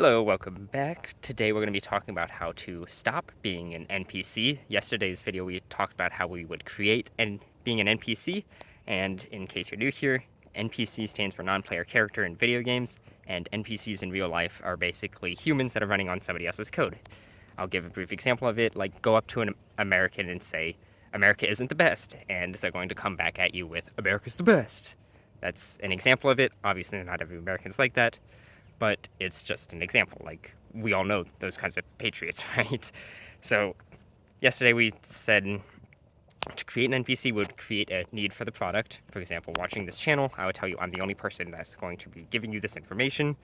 Hello, welcome back. Today we're going to be talking about how to stop being an NPC. Yesterday's video we talked about how we would create being an NPC, and in case you're new here, NPC stands for non-player character in video games, and NPCs in real life are basically humans that are running on somebody else's code. I'll give a brief example of it, like go up to an American and say, America isn't the best, and they're going to come back at you with, America's the best. That's an example of it. Obviously not every American's like that, but it's just an example. Like, we all know those kinds of patriots, right? So, yesterday we said to create an NPC would create a need for the product. For example, watching this channel, I would tell you I'm the only person that's going to be giving you this information.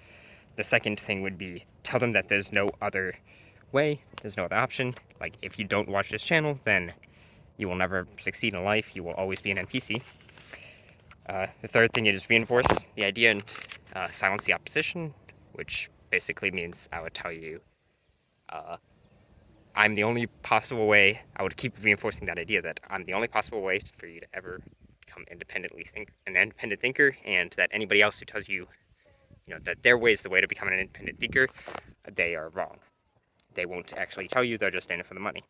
The second thing would be tell them that there's no other way, there's no other option. Like, if you don't watch this channel, then you will never succeed in life. You will always be an NPC. The third thing is reinforce the idea and silence the opposition, which basically means I would tell you I'm the only possible way. I would keep reinforcing that idea that I'm the only possible way for you to ever become an independent thinker, and that anybody else who tells you, that their way is the way to become an independent thinker, they are wrong. They won't actually tell you, they're just in it for the money.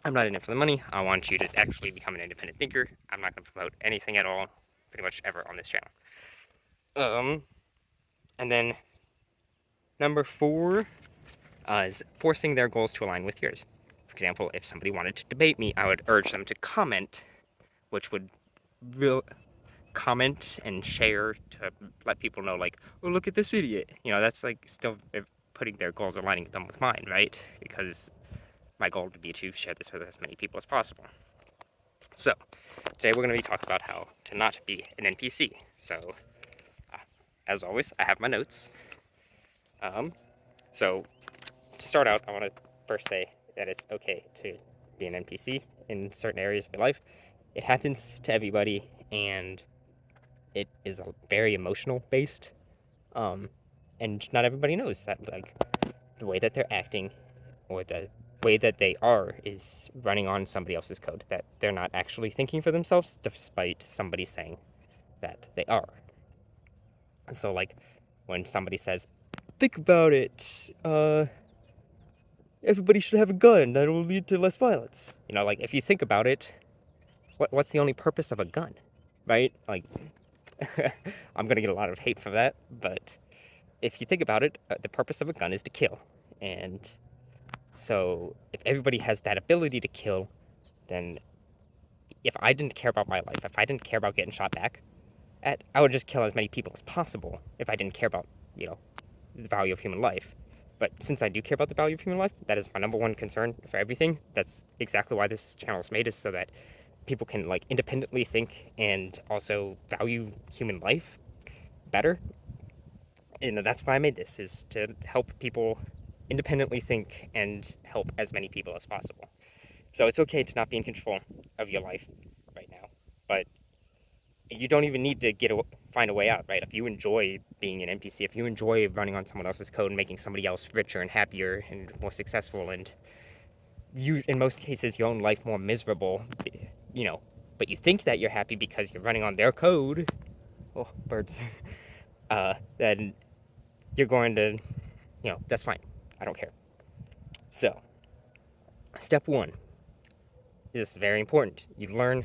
I'm not in it for the money. I want you to actually become an independent thinker. I'm not going to promote anything at all, pretty much ever on this channel. And then number 4 is forcing their goals to align with yours. For example, if somebody wanted to debate me, I would urge them to comment, which would comment and share to let people know, like, oh, look at this idiot. That's like still putting their goals aligning them with mine, right? Because my goal would be to share this with as many people as possible. So, today we're going to be talking about how to not be an NPC. So, as always, I have my notes. So, to start out, I want to first say that it's okay to be an NPC in certain areas of your life. It happens to everybody, and it is very emotional based. And not everybody knows that, like, the way that they're acting or the way that they are is running on somebody else's code, that they're not actually thinking for themselves, despite somebody saying that they are. So, like, when somebody says, think about it, everybody should have a gun, that will lead to less violence. Like, if you think about it, what's the only purpose of a gun, right? Like, I'm gonna get a lot of hate for that, but if you think about it, the purpose of a gun is to kill. And so, if everybody has that ability to kill, then if I didn't care about my life, if I didn't care about getting shot back I would just kill as many people as possible if I didn't care about, the value of human life. But since I do care about the value of human life, that is my number one concern for everything. That's exactly why this channel is made, is so that people can, like, independently think and also value human life better. And that's why I made this, is to help people independently think and help as many people as possible. So it's okay to not be in control of your life right now, but you don't even need to find a way out, right? If you enjoy being an NPC, if you enjoy running on someone else's code and making somebody else richer and happier and more successful, and you, in most cases, your own life more miserable, but you think that you're happy because you're running on their code, oh, birds, then you're going to, that's fine. I don't care. So, step 1 is very important. You learn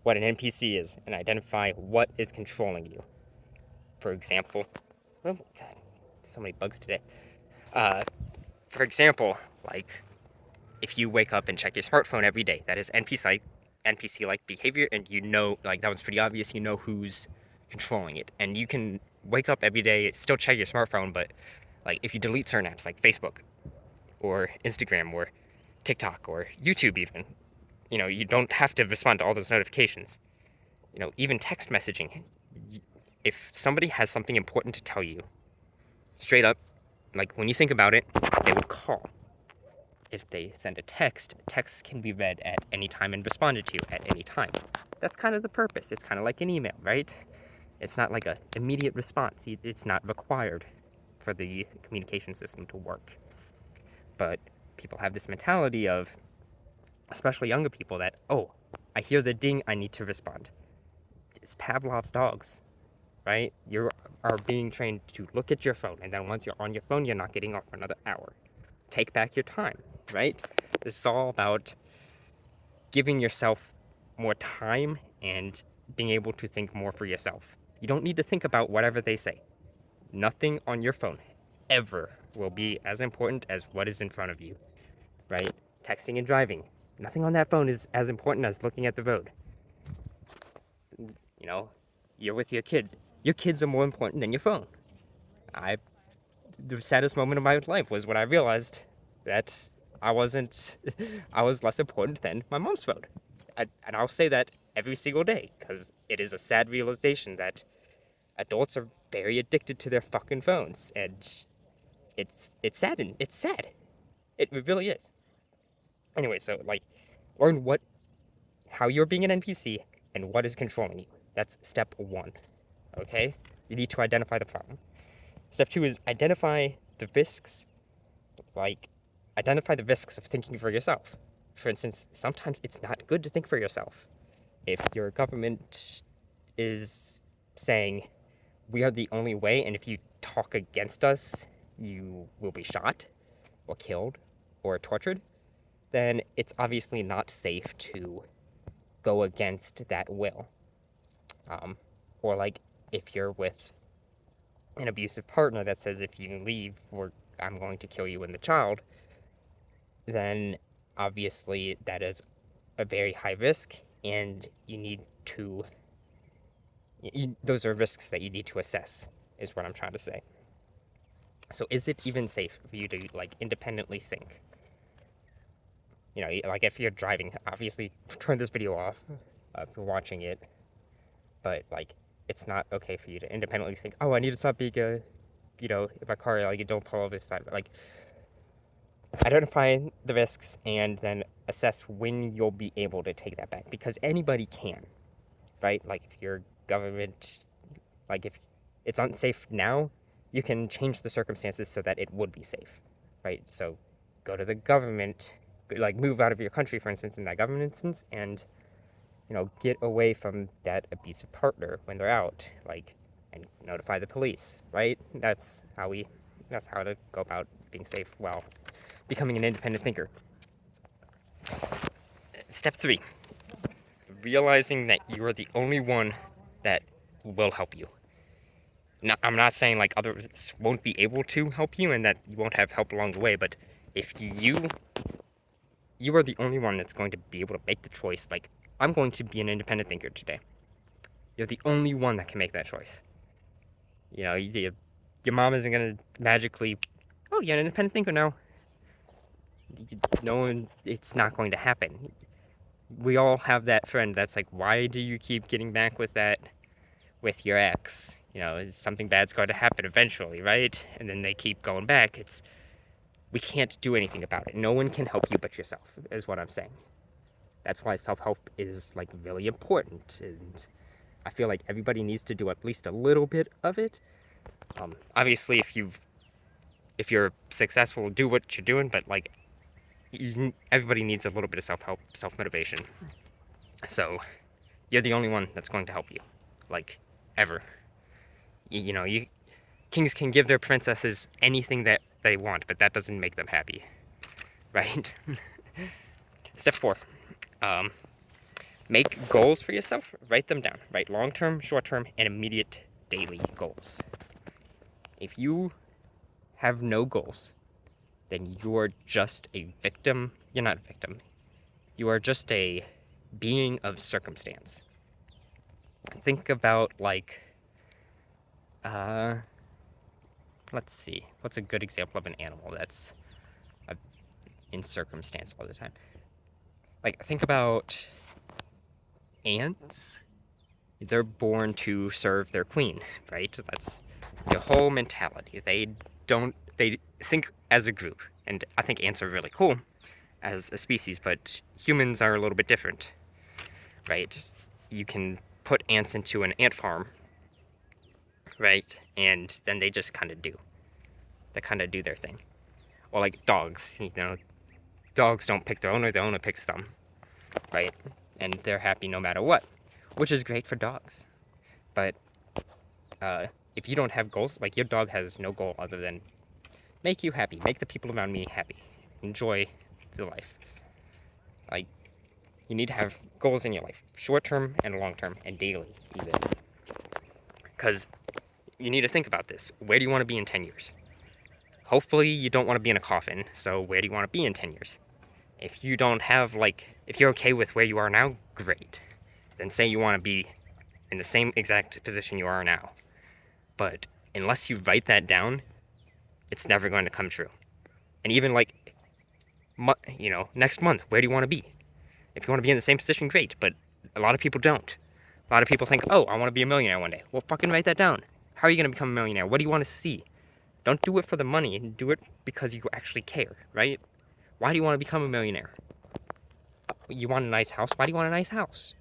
what an NPC is and identify what is controlling you. For example, oh god, so many bugs today. For example, like, if you wake up and check your smartphone every day, that is NPC-like behavior, and like, that one's pretty obvious. You know who's controlling it, and you can wake up every day, still check your smartphone, but, like, if you delete certain apps like Facebook or Instagram or TikTok or YouTube, even, you don't have to respond to all those notifications. Even text messaging. If somebody has something important to tell you, straight up, like, when you think about it, they would call. If they send a text can be read at any time and responded to at any time. That's kind of the purpose. It's kind of like an email, right? It's not like an immediate response. It's not required for the communication system to work. But people have this mentality of, especially younger people, that, oh, I hear the ding, I need to respond. It's Pavlov's dogs, right? You're are being trained to look at your phone, and then once you're on your phone, you're not getting off for another hour. Take back your time, right? This is all about giving yourself more time and being able to think more for yourself. You don't need to think about whatever they say. Nothing on your phone ever will be as important as what is in front of you, right? Texting and driving. Nothing on that phone is as important as looking at the road. You know, you're with your kids. Your kids are more important than your phone. I The saddest moment of my life was when I realized that I wasn't I was less important than my mom's phone. And I'll say that every single day because it is a sad realization that adults are very addicted to their fucking phones, and it's sad and it's sad. It really is. Anyway, so like learn what how you're being an NPC and what is controlling you. That's step 1. Okay? You need to identify the problem. Step 2 is like identify the risks of thinking for yourself. For instance, sometimes it's not good to think for yourself. If your government is saying we are the only way, and if you talk against us, you will be shot or killed or tortured, then it's obviously not safe to go against that will. Um, or like if you're with an abusive partner that says if you leave, I'm going to kill you and the child, then obviously that is a very high risk, and you need to. Those are risks that you need to assess, is what I'm trying to say. So, is it even safe for you to like independently think? You know, like if you're driving, obviously turn this video off if you're watching it. But like, it's not okay for you to independently think, oh, I need to stop being in my car, like, don't pull over this side. Like, identify the risks and then assess when you'll be able to take that back, because anybody can, right? Like, if your government, like, if it's unsafe now, you can change the circumstances so that it would be safe, right? So go to the government, like, move out of your country, for instance, in that government instance, and get away from that abusive partner when they're out, like, and notify the police, right? That's how to go about being safe while becoming an independent thinker. Step 3, realizing that you are the only one that will help you. Now, I'm not saying like others won't be able to help you and that you won't have help along the way, but if you are the only one that's going to be able to make the choice, like, I'm going to be an independent thinker today. You're the only one that can make that choice. Your mom isn't going to magically, oh, you're an independent thinker now. No one, it's not going to happen. We all have that friend that's like, why do you keep getting back with your ex? Something bad's going to happen eventually, right? And then they keep going back. We can't do anything about it. No one can help you but yourself, is what I'm saying. That's why self-help is like really important, and I feel like everybody needs to do at least a little bit of it. Obviously, if you're successful, do what you're doing, but like everybody needs a little bit of self-help, self-motivation. So you're the only one that's going to help you, like, ever. You kings can give their princesses anything that they want, but that doesn't make them happy, right? Step 4, make goals for yourself. Write them down. Write long-term, short-term, and immediate daily goals. If you have no goals, then you're just a victim. You're not a victim. You are just a being of circumstance. Think about, like, let's see, what's a good example of an animal that's in circumstance all the time? Like, think about ants. They're born to serve their queen, right? That's their whole mentality. They think as a group. And I think ants are really cool as a species, but humans are a little bit different, right? You can put ants into an ant farm, right? And then they just kind of do. They kind of do their thing. Or like dogs, dogs don't pick the owner picks them, right? And they're happy no matter what, which is great for dogs. But if you don't have goals, like your dog has no goal other than make you happy, make the people around me happy, enjoy the life. Like, you need to have goals in your life, short term and long term, and daily, even. Because you need to think about this. Where do you want to be in 10 years? Hopefully, you don't want to be in a coffin, so where do you want to be in 10 years? If you don't have, like, if you're okay with where you are now, great. Then say you want to be in the same exact position you are now. But unless you write that down, it's never going to come true. And even, like, next month, where do you want to be? If you want to be in the same position, great, but a lot of people don't. A lot of people think, oh, I want to be a millionaire one day. Well, fucking write that down. How are you going to become a millionaire? What do you want to see? Don't do it for the money. Do it because you actually care, right? Why do you want to become a millionaire? You want a nice house? Why do you want a nice house?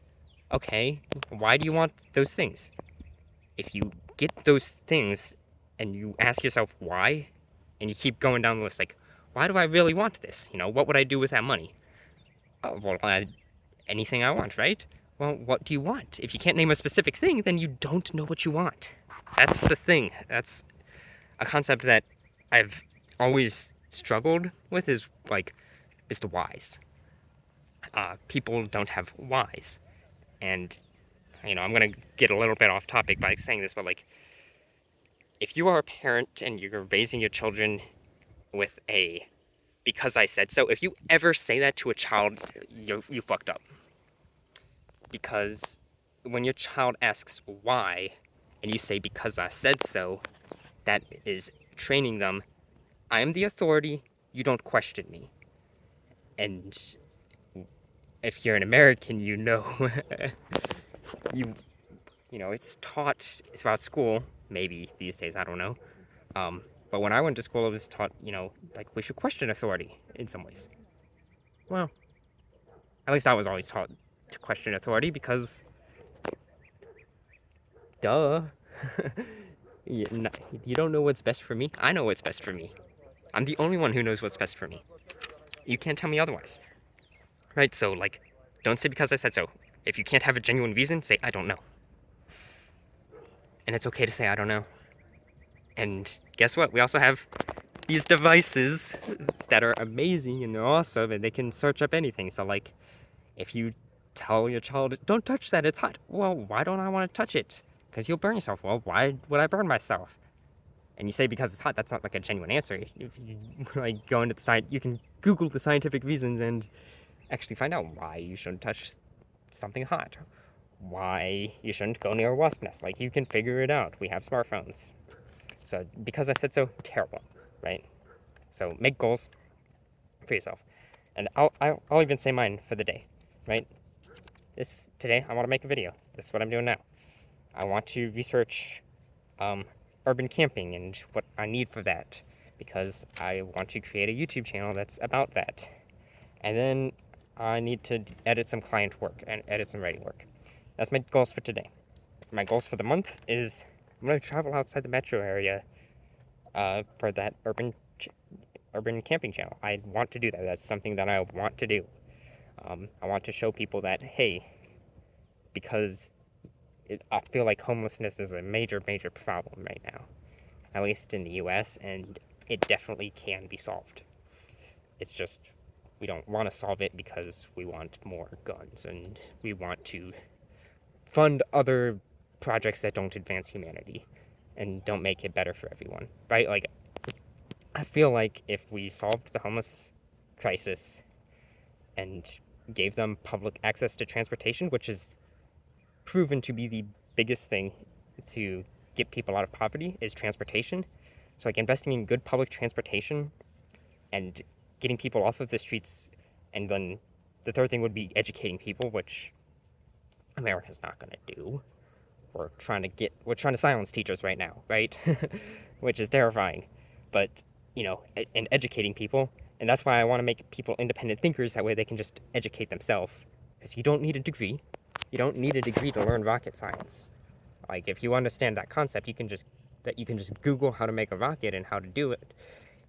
Okay, why do you want those things? If you get those things and you ask yourself why, and you keep going down the list, like, why do I really want this? What would I do with that money? Oh, well, anything I want, right? Well, what do you want? If you can't name a specific thing, then you don't know what you want. That's the thing. That's a concept that I've always struggled with is the whys. People don't have whys. And, I'm going to get a little bit off topic by saying this, but like, if you are a parent and you're raising your children with a because I said so, if you ever say that to a child, you fucked up. Because when your child asks why, and you say because I said so, that is training them. I am the authority, you don't question me. And if you're an American, you it's taught throughout school, maybe these days, I don't know. But when I went to school, it was taught, like we should question authority in some ways. Well, at least I was always taught to question authority because, duh. you, you don't know what's best for me. I know what's best for me. I'm the only one who knows what's best for me. You can't tell me otherwise. Right? So, like, don't say because I said so. If you can't have a genuine reason, say I don't know. And it's okay to say I don't know. And guess what? We also have these devices that are amazing and they're awesome and they can search up anything. So, like, if you tell your child, don't touch that, it's hot. Well, why don't I want to touch it? Because you'll burn yourself. Well, why would I burn myself? And you say because it's hot, that's not like a genuine answer. If you like go into the science, you can Google the scientific reasons and actually find out why you shouldn't touch something hot. Why you shouldn't go near a wasp nest. Like, you can figure it out. We have smartphones. So, because I said so, terrible, right? So, make goals for yourself. And I'll even say mine for the day, right? Today, I want to make a video. This is what I'm doing now. I want to research urban camping and what I need for that because I want to create a YouTube channel that's about that. And then I need to edit some client work and edit some writing work. That's my goals for today. My goals for the month is I'm going to travel outside the metro area for that urban camping channel. I want to do that. That's something that I want to do. I want to show people that, hey, because I feel like homelessness is a major, major problem right now, at least in the US, and it definitely can be solved. It's just we don't want to solve it because we want more guns and we want to fund other projects that don't advance humanity and don't make it better for everyone, right? Like, I feel like if we solved the homeless crisis and gave them public access to transportation, which is proven to be the biggest thing to get people out of poverty is transportation. So, like, investing in good public transportation and getting people off of the streets, and then the third thing would be educating people, which America's not going to do. We're trying to silence teachers right now, right? Which is terrifying. But, and educating people, and that's why I want to make people independent thinkers. That way they can just educate themselves. Because you don't need a degree. You don't need a degree to learn rocket science. Like, if you understand that concept, you can just Google how to make a rocket and how to do it.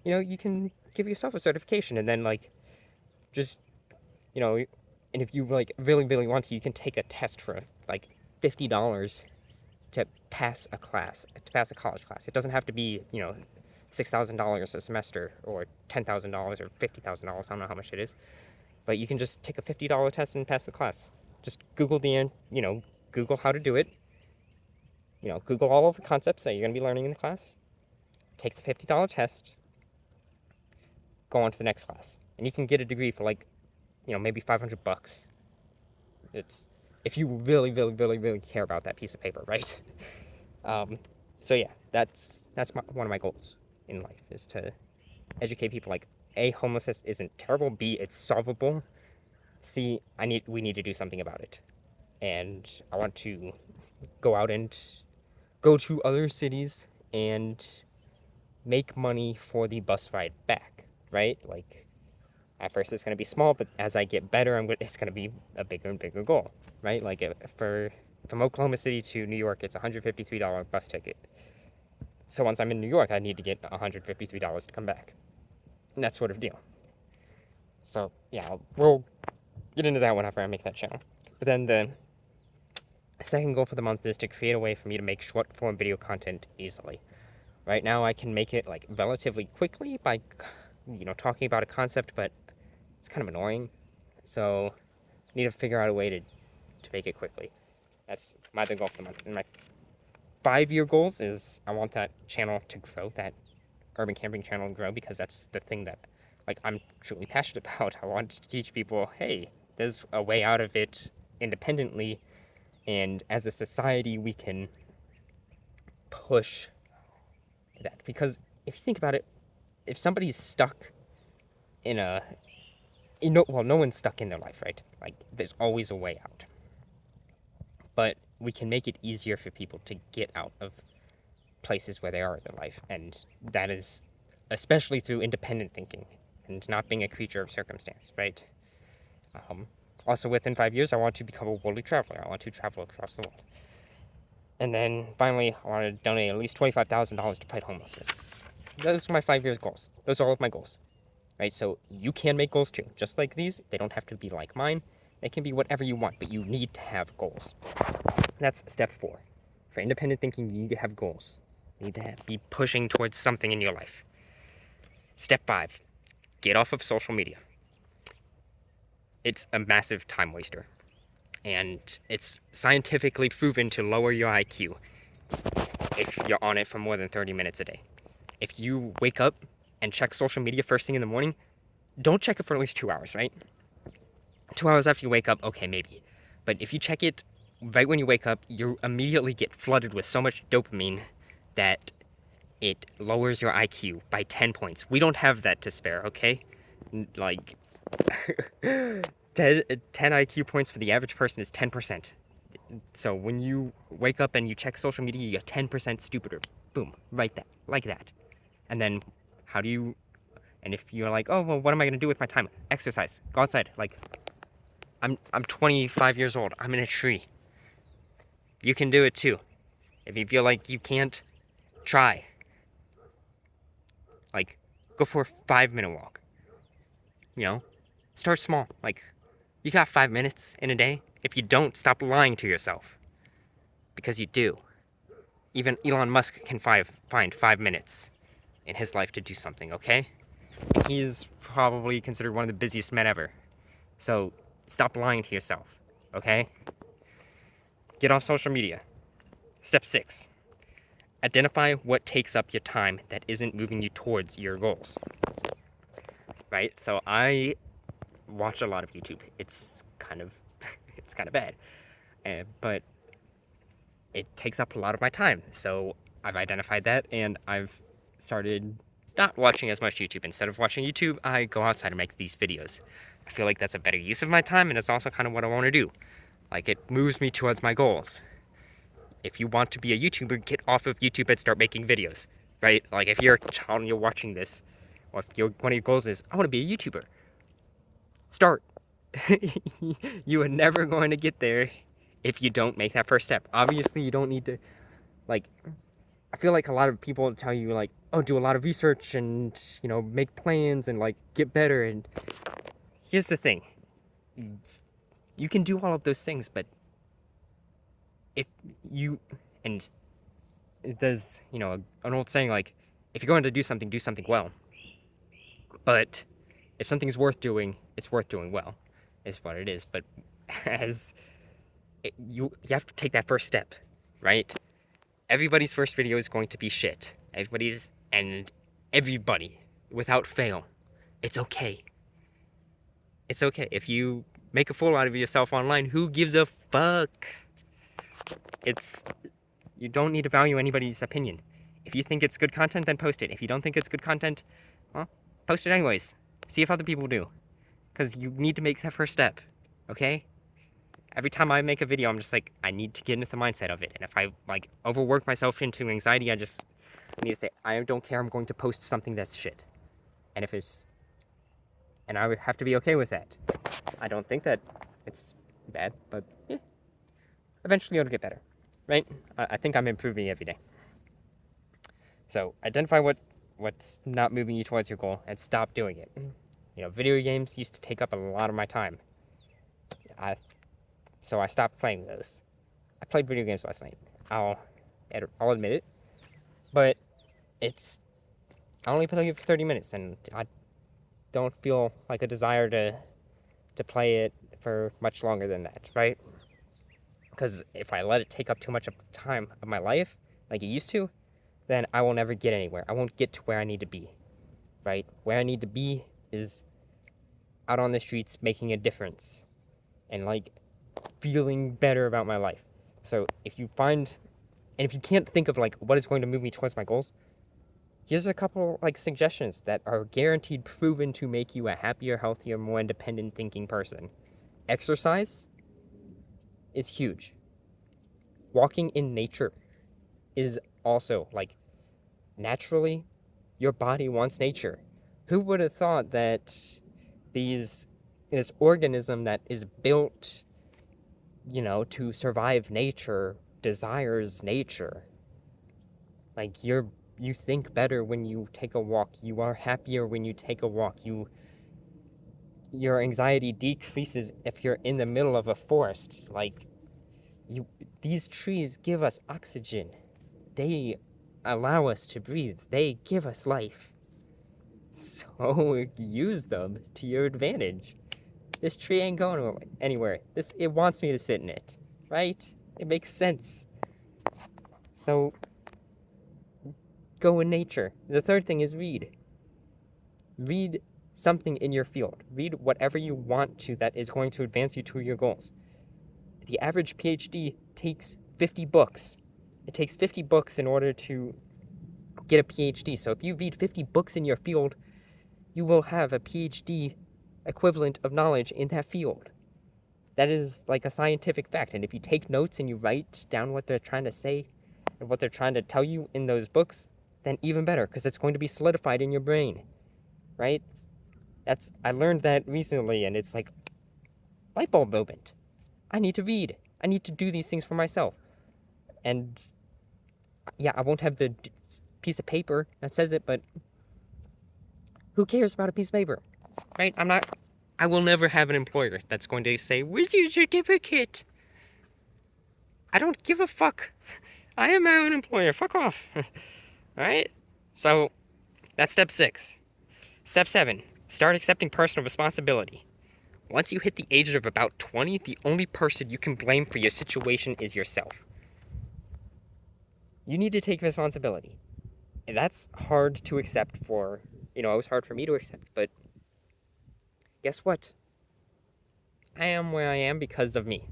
You can give yourself a certification and then, like, just, and if you, like, really, really want to, you can take a test for, like, $50 to pass a class, to pass a college class. It doesn't have to be, $6,000 a semester or $10,000 or $50,000. I don't know how much it is, but you can just take a $50 test and pass the class. Just Google Google how to do it. Google all of the concepts that you're going to be learning in the class. Take the $50 test. Go on to the next class, and you can get a degree for like, maybe $500. It's if you really, really, really, really care about that piece of paper, right? Um, so yeah, that's one of my goals in life is to educate people. Like, A, homelessness isn't terrible. B, it's solvable. C, we need to do something about it. And I want to go out and go to other cities and make money for the bus ride back, right? Like, at first it's going to be small, but as I get better, it's going to be a bigger and bigger goal, right? Like, from Oklahoma City to New York, it's a $153 bus ticket. So once I'm in New York, I need to get $153 to come back. And that sort of deal. So yeah, we'll get into that whenever I make that channel. But then the second goal for the month is to create a way for me to make short form video content easily. Right now I can make it like relatively quickly by talking about a concept, but it's kind of annoying. So I need to figure out a way to make it quickly. That's my big goal for the month. And my 5-year goals is I want that channel to grow, that urban camping channel to grow, because that's the thing that I'm truly passionate about. I want to teach people, hey, there's a way out of it independently, and as a society we can push that. Because if you think about it, if somebody's stuck in a no one's stuck in their life, right? Like, there's always a way out, but we can make it easier for people to get out of places where they are in their life, and that is especially through independent thinking and not being a creature of circumstance, right? Um, Also, within 5 years, I want to become a worldly traveler. I want to travel across the world. And then finally, I want to donate at least $25,000 to fight homelessness. Those are my 5 years goals. Those are all of my goals, right? So you can make goals too. Just like these, they don't have to be like mine. They can be whatever you want, but you need to have goals. That's step 4. For independent thinking, you need to have goals. You need to be pushing towards something in your life. Step 5, get off of social media. It's a massive time waster, and it's scientifically proven to lower your IQ if you're on it for more than 30 minutes a day. If you wake up and check social media first thing in the morning, don't check it for at least 2 hours, right? 2 hours after you wake up, okay, maybe. But if you check it right when you wake up, you immediately get flooded with so much dopamine that it lowers your IQ by 10 points. We don't have that to spare, okay? Like, 10 IQ points for the average person is 10%. So when you wake up and you check social media, you get 10% stupider. Boom, right that, like that. And then and if you're like, oh, well, what am I going to do with my time? Exercise, go outside. Like, I'm 25 years old. I'm in a tree. You can do it too. If you feel like you can't, try. Like, go for a 5-minute walk. Start small. Like, you got 5 minutes in a day. If you don't, stop lying to yourself. Because you do. Even Elon Musk can find 5 minutes in his life to do something, okay? And he's probably considered one of the busiest men ever. So, stop lying to yourself, okay? Get off social media. Step 6. Identify what takes up your time that isn't moving you towards your goals. Right? So I watch a lot of YouTube. It's kind of bad. But it takes up a lot of my time. So I've identified that, and I've started not watching as much YouTube. Instead of watching YouTube, I go outside and make these videos. I feel like that's a better use of my time, and it's also kind of what I want to do. Like, it moves me towards my goals. If you want to be a YouTuber, get off of YouTube and start making videos, right? Like, if you're a child and you're watching this, or if one of your goals is, I want to be a YouTuber, start. You are never going to get there if you don't make that first step. Obviously, you don't need to, like, I feel like a lot of people tell you, like, oh, do a lot of research and, make plans and, like, get better. And here's the thing. You can do all of those things, but if you And there's, an old saying like, if you're going to do something well. But if something's worth doing, it's worth doing well, is what it is. But as you have to take that first step, right? Everybody's first video is going to be shit. Everybody, without fail, it's okay. It's okay. If you make a fool out of yourself online, who gives a fuck? You don't need to value anybody's opinion. If you think it's good content, then post it. If you don't think it's good content, well, post it anyways. See if other people do. Because you need to make that first step, okay? Every time I make a video, I'm just like, I need to get into the mindset of it. And if I, overwork myself into anxiety, I need to say, I don't care, I'm going to post something that's shit. And I would have to be okay with that. I don't think that it's bad, but eventually it'll get better, right? I think I'm improving every day. So identify what's not moving you towards your goal and stop doing it. Video games used to take up a lot of my time. So I stopped playing those. I played video games last night. I'll admit it, but I only played it for 30 minutes, and I don't feel like a desire to play it for much longer than that, right? Because if I let it take up too much of time of my life, like it used to, then I will never get anywhere. I won't get to where I need to be, right? Where I need to be is out on the streets making a difference and feeling better about my life. So if you can't think of what is going to move me towards my goals, here's a couple suggestions that are guaranteed proven to make you a happier, healthier, more independent thinking person. Exercise is huge. Walking in nature is also naturally your body wants nature. Who would have thought that this organism that is built, to survive nature desires nature? You think better when you take a walk. You are happier when you take a walk. Your anxiety decreases if you're in the middle of a forest. These trees give us oxygen. They allow us to breathe. They give us life. So use them to your advantage. This tree ain't going anywhere. It wants me to sit in it, right? It makes sense. So go in nature. The third thing is read. Read something in your field. Read whatever you want to that is going to advance you to your goals. The average PhD takes 50 books. It takes 50 books in order to get a PhD. So if you read 50 books in your field, you will have a PhD equivalent of knowledge in that field. That is a scientific fact. And if you take notes and you write down what they're trying to say and what they're trying to tell you in those books, then even better, because it's going to be solidified in your brain, right? I learned that recently, and it's light bulb moment. I need to read. I need to do these things for myself. And yeah, I won't have the piece of paper that says it, but who cares about a piece of paper, right? I will never have an employer that's going to say, "Where's your certificate?" I don't give a fuck. I am my own employer. Fuck off. Alright? So, that's step 6. Step 7. Start accepting personal responsibility. Once you hit the age of about 20, the only person you can blame for your situation is yourself. You need to take responsibility. And that's hard to accept it was hard for me to accept, but guess what? I am where I am because of me.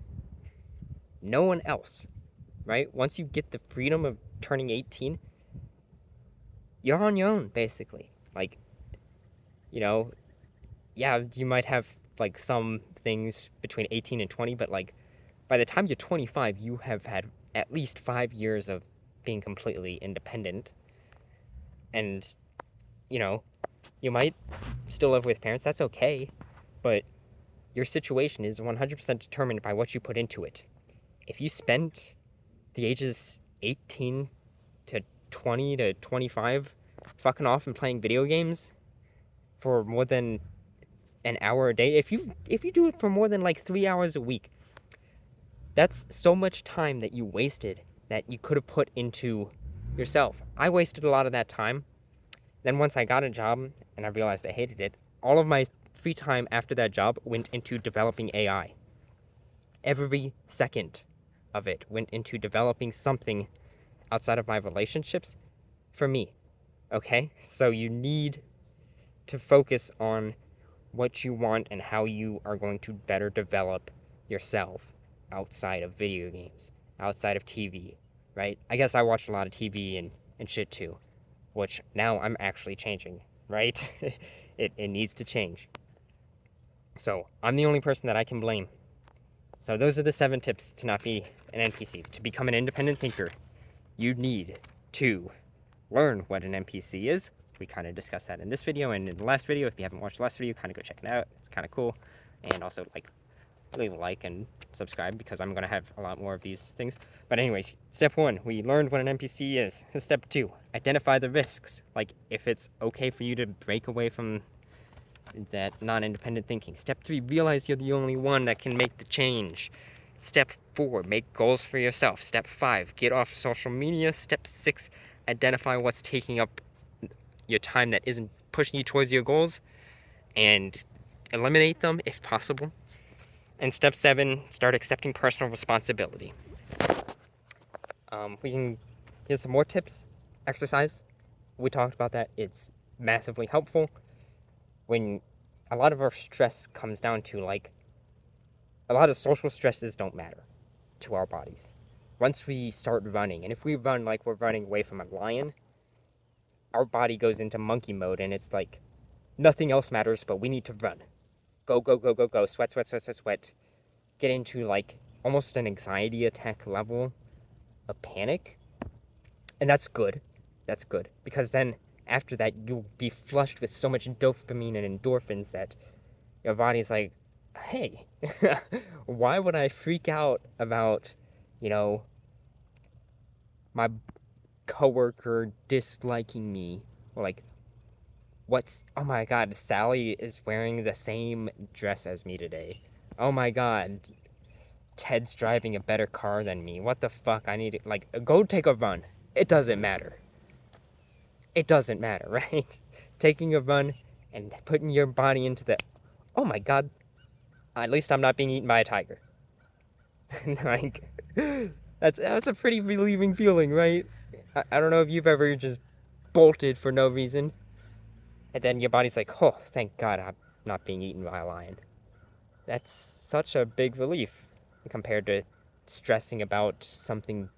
No one else, right? Once you get the freedom of turning 18, you're on your own, basically. Yeah, you might have some things between 18 and 20, but by the time you're 25, you have had at least 5 years of being completely independent. And, you might still live with parents, that's okay, but your situation is 100% determined by what you put into it. If you spend the ages 18 to 20 to 25 fucking off and playing video games for more than an hour a day, if you do it for more than 3 hours a week, that's so much time that you wasted that you could have put into yourself. I wasted a lot of that time. Then once I got a job and I realized I hated it, all of my free time after that job went into developing AI. Every second of it went into developing something outside of my relationships for me. Okay? So you need to focus on what you want and how you are going to better develop yourself outside of video games, outside of TV, right? I guess I watch a lot of TV and shit too, which now I'm actually changing, right? it needs to change. So I'm the only person that I can blame. So those are the 7 tips to not be an NPC. To become an independent thinker, you need to learn what an NPC is. We kind of discussed that in this video and in the last video. If you haven't watched the last video, kind of go check it out. It's kind of cool. And also, leave a like and subscribe because I'm going to have a lot more of these things. But anyways, step 1, we learned what an NPC is. Step 2, identify the risks. Like, if it's okay for you to break away from that non-independent thinking. Step 3, realize you're the only one that can make the change. Step 4, make goals for yourself. Step 5, get off social media. Step 6, identify what's taking up your time that isn't pushing you towards your goals and eliminate them if possible. And step 7, start accepting personal responsibility. Here's some more tips. Exercise. We talked about that. It's massively helpful. When a lot of our stress comes down to, like, a lot of social stresses don't matter to our bodies. Once we start running, and if we run like we're running away from a lion, our body goes into monkey mode and it's like nothing else matters but we need to run. Go, go, go, go, go, sweat, sweat, sweat, sweat, sweat. Get into like almost an anxiety attack level of panic. And that's good. That's good. Because then after that, you'll be flushed with so much dopamine and endorphins that your body's like, hey, why would I freak out about, you know, my coworker disliking me? Or like, oh my god, Sally is wearing the same dress as me today. Oh my god, Ted's driving a better car than me. What the fuck? I need to, like, go take a run. It doesn't matter. It doesn't matter, right? Taking a run and putting your body into the, oh my god, at least I'm not being eaten by a tiger. Like, that's a pretty relieving feeling, right? I don't know if you've ever just bolted for no reason, and then your body's like, oh, thank God I'm not being eaten by a lion. That's such a big relief compared to stressing about something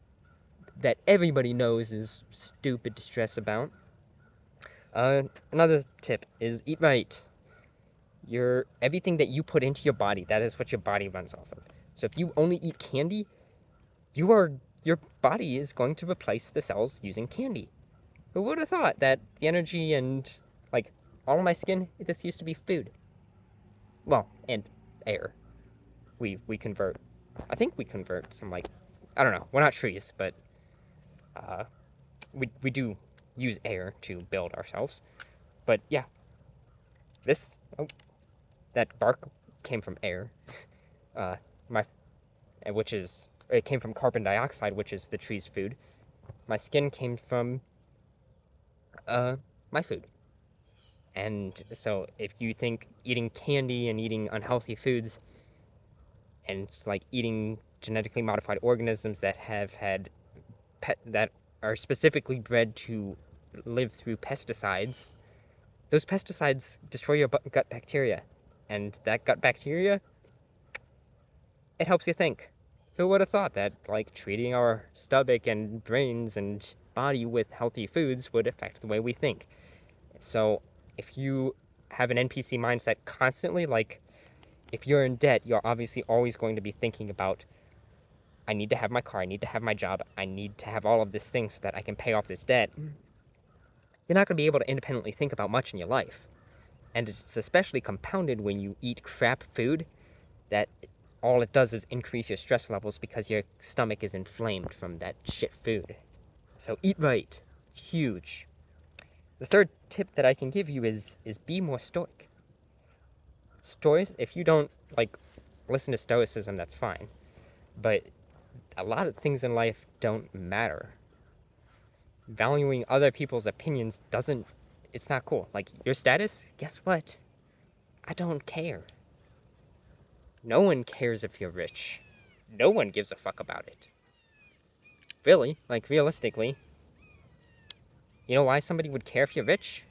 that everybody knows is stupid to stress about. Another tip is eat right. Everything that you put into your body, that is what your body runs off of. So if you only eat candy, your body is going to replace the cells using candy. Who would have thought that the energy and, like, all of my skin, this used to be food. Well, and air. We convert. I think we convert some, like, I don't know. We're not trees, but uh, we do use air to build ourselves. But yeah, this that bark came from air. Uh, my which is it came from carbon dioxide, which is the tree's food. My skin came from my food. And so if you think eating candy and eating unhealthy foods and like eating genetically modified organisms that have had that are specifically bred to live through pesticides, those pesticides destroy your gut bacteria. And that gut bacteria, it helps you think. Who would have thought that, like, treating our stomach and brains and body with healthy foods would affect the way we think? So, if you have an NPC mindset constantly, like, if you're in debt, you're obviously always going to be thinking about, I need to have my car, I need to have my job, I need to have all of this thing so that I can pay off this debt. You're not going to be able to independently think about much in your life. And it's especially compounded when you eat crap food that all it does is increase your stress levels because your stomach is inflamed from that shit food. So eat right. It's huge. The third tip that I can give you is be more stoic. If you don't, like, listen to stoicism, that's fine. But a lot of things in life don't matter. Valuing other people's opinions doesn't, it's not cool. Like, your status, guess what? I don't care. No one cares if you're rich. No one gives a fuck about it. Really, like, realistically, you know why somebody would care if you're rich?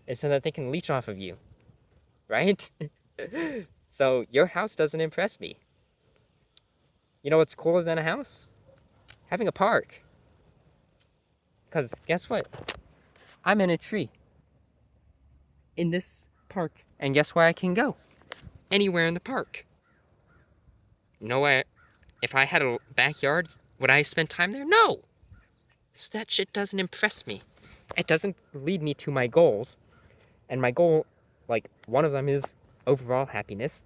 It's so that they can leech off of you, right? So, your house doesn't impress me. You know what's cooler than a house? Having a park. Because guess what? I'm in a tree in this park. And guess where I can go? Anywhere in the park. No way. If I had a backyard, would I spend time there? No! So that shit doesn't impress me. It doesn't lead me to my goals. And my goal, like, one of them is overall happiness.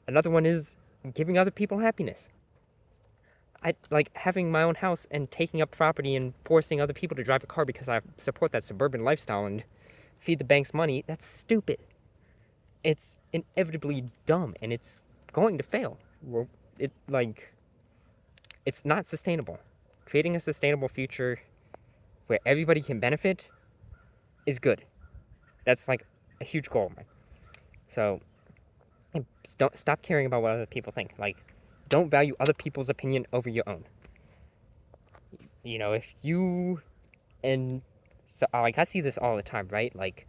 Another one is giving other people happiness. I like having my own house and taking up property and forcing other people to drive a car because I support that suburban lifestyle and feed the bank's money. That's stupid. It's inevitably dumb and it's going to fail. It's not sustainable. Creating a sustainable future where everybody can benefit is good. That's like a huge goal of mine. So don't stop caring about what other people think. Like, don't value other people's opinion over your own. You know, if you and so like I see this all the time, right? Like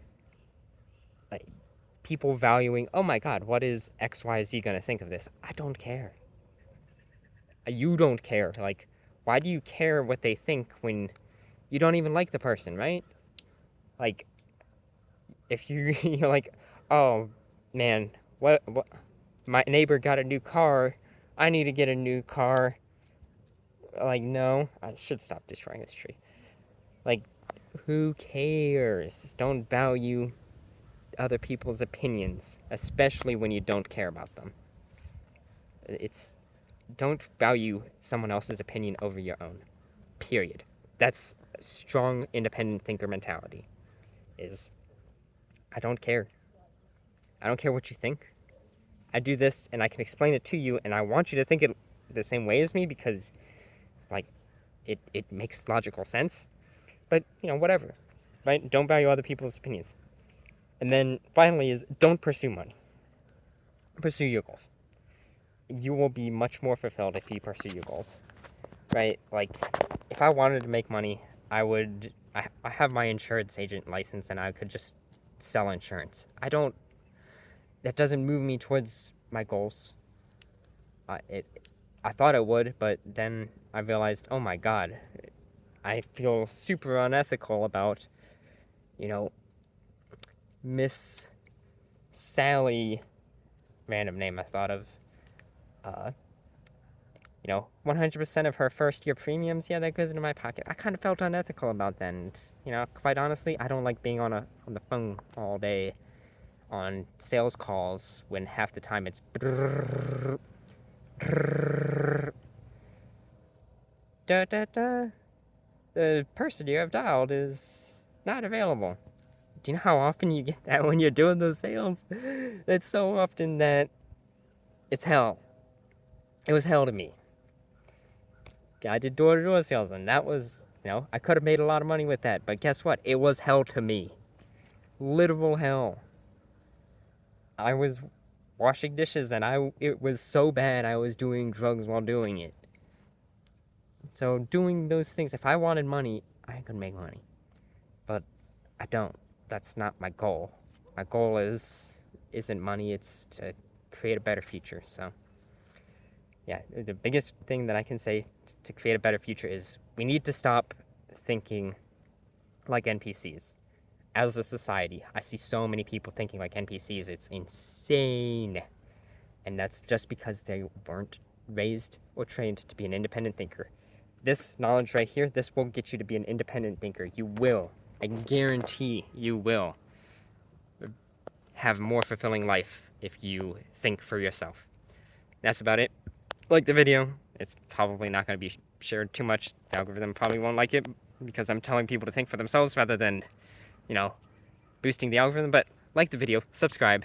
people valuing, oh my god, what is XYZ gonna think of this? I don't care. You don't care. Like, why do you care what they think when you don't even like the person, right? Like, if you're like, oh man, what my neighbor got a new car, I need to get a new car. Like, no, I should stop destroying this tree. Like, who cares? Don't value other people's opinions, especially when you don't care about them. It's don't value someone else's opinion over your own. Period. That's a strong independent thinker mentality. Is I don't care. I don't care what you think. I do this and I can explain it to you and I want you to think it the same way as me because like it makes logical sense. But, you know, whatever. Right? Don't value other people's opinions. And then finally is don't pursue money. Pursue your goals. You will be much more fulfilled if you pursue your goals. Right? Like, if I wanted to make money, I have my insurance agent license and I could just sell insurance. That doesn't move me towards my goals. I thought it would, but then I realized, oh my god, I feel super unethical about, you know, Miss Sally, random name I thought of, 100% of her first year premiums, yeah, that goes into my pocket. I kind of felt unethical about that, and, quite honestly, I don't like being on the phone all day on sales calls when half the time it's da da da. The person you have dialed is not available. Do you know how often you get that when you're doing those sales? It's so often that it's hell. It was hell to me. I did door-to-door sales, and that was, I could have made a lot of money with that, but guess what? It was hell to me. Literal hell. I was washing dishes, and it was so bad I was doing drugs while doing it. So doing those things, if I wanted money, I could make money. But I don't. That's not my goal. My goal isn't money, it's to create a better future. So yeah, the biggest thing that I can say to create a better future is we need to stop thinking like NPCs. As a society, I see so many people thinking like NPCs. It's insane. And that's just because they weren't raised or trained to be an independent thinker. This knowledge right here, this will get you to be an independent thinker. You will. I guarantee you will have more fulfilling life if you think for yourself. That's about it. Like the video. It's probably not going to be shared too much. The algorithm probably won't like it because I'm telling people to think for themselves rather than, boosting the algorithm. But like the video, subscribe.